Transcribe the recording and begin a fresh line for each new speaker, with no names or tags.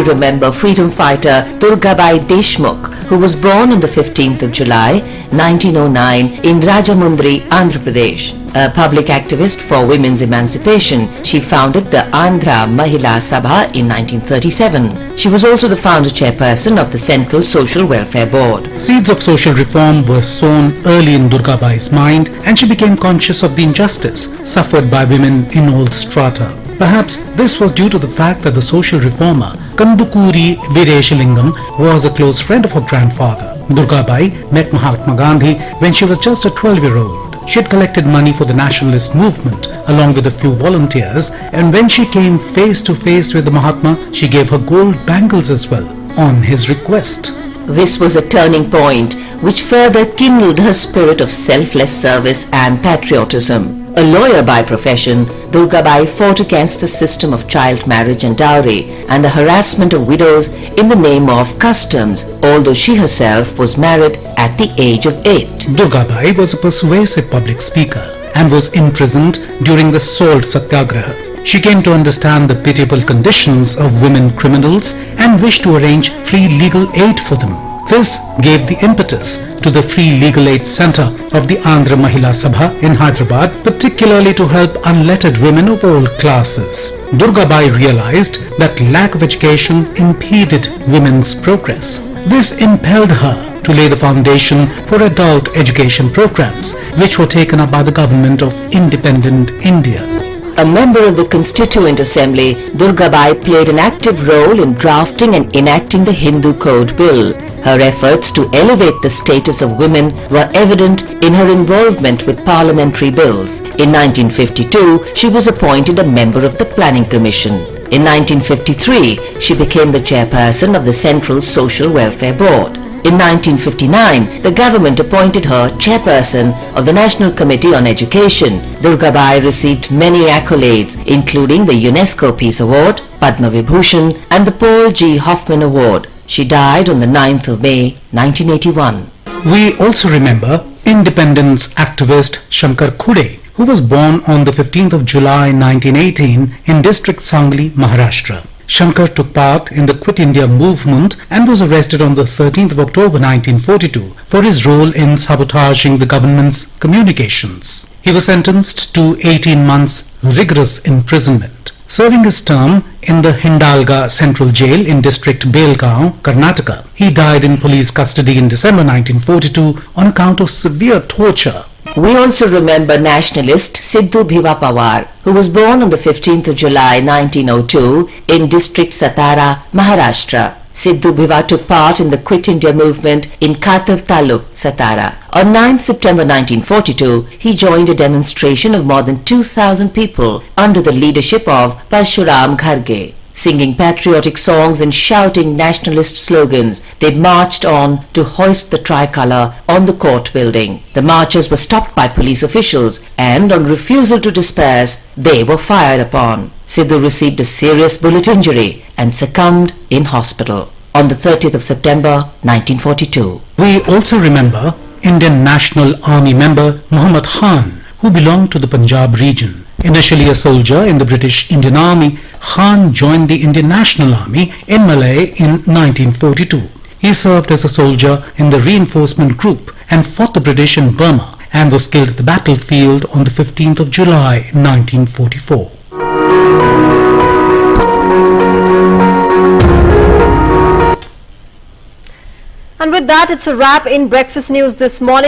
remember freedom fighter Durgabai Deshmukh, who was born on the 15th of July 1909 in Rajamundry, Andhra Pradesh. A public activist for women's emancipation, she founded the Andhra Mahila Sabha in 1937. She was also the founder chairperson of the Central Social Welfare Board.
Seeds of social reform were sown early in Durgabai's mind, and she became conscious of the injustice suffered by women in all strata. Perhaps this was due to the fact that the social reformer Kandukuri Vereshalingam was a close friend of her grandfather. Durgabai met Mahatma Gandhi when she was just a 12-year-old. She had collected money for the nationalist movement along with a few volunteers, and when she came face to face with the Mahatma, she gave her gold bangles as well on his request.
This was a turning point which further kindled her spirit of selfless service and patriotism. A lawyer by profession, Durgabai fought against the system of child marriage and dowry and the harassment of widows in the name of customs, although she herself was married at the age of 8.
Durgabai was a persuasive public speaker and was imprisoned during the Salt Satyagraha. She came to understand the pitiable conditions of women criminals and wished to arrange free legal aid for them. This gave the impetus to the Free Legal Aid Center of the Andhra Mahila Sabha in Hyderabad, particularly to help unlettered women of all classes. Durgabai realized that lack of education impeded women's progress. This impelled her to lay the foundation for adult education programs, which were taken up by the government of independent India.
A member of the Constituent Assembly, Durgabai played an active role in drafting and enacting the Hindu Code Bill. Her efforts to elevate the status of women were evident in her involvement with parliamentary bills. In 1952, she was appointed a member of the Planning Commission. In 1953, she became the chairperson of the Central Social Welfare Board. In 1959, the government appointed her chairperson of the National Committee on Education. Durgabai received many accolades, including the UNESCO Peace Award, Padma Vibhushan and the Paul G. Hoffman Award. She died on the 9th of May, 1981.
We also remember independence activist Shankar Khude, who was born on the 15th of July 1918 in district Sangli, Maharashtra. Shankar took part in the Quit India movement and was arrested on the 13th of October 1942 for his role in sabotaging the government's communications. He was sentenced to 18 months rigorous imprisonment. Serving his term in the Hindalga Central Jail in district Belgaon, Karnataka, he died in police custody in December 1942 on account of severe torture.
We also remember nationalist Sidu Bhiwa Pawar, who was born on the 15th of July 1902 in district Satara, Maharashtra. Sidu Bhiwa took part in the Quit India movement in Katav Taluk, Satara. On 9 September 1942, he joined a demonstration of more than 2,000 people under the leadership of Parshuram Gharge. Singing patriotic songs and shouting nationalist slogans, they marched on to hoist the tricolour on the court building. The marchers were stopped by police officials and on refusal to disperse, they were fired upon. Sidu received a serious bullet injury and succumbed in hospital on the 30th of September 1942.
We also remember Indian National Army member Muhammad Khan, who belonged to the Punjab region. Initially a soldier in the British Indian Army, Khan joined the Indian National Army in Malay in 1942. He served as a soldier in the reinforcement group and fought the British in Burma and was killed at the battlefield on the 15th of July 1944.
And with that, it's a wrap in Breakfast News this morning.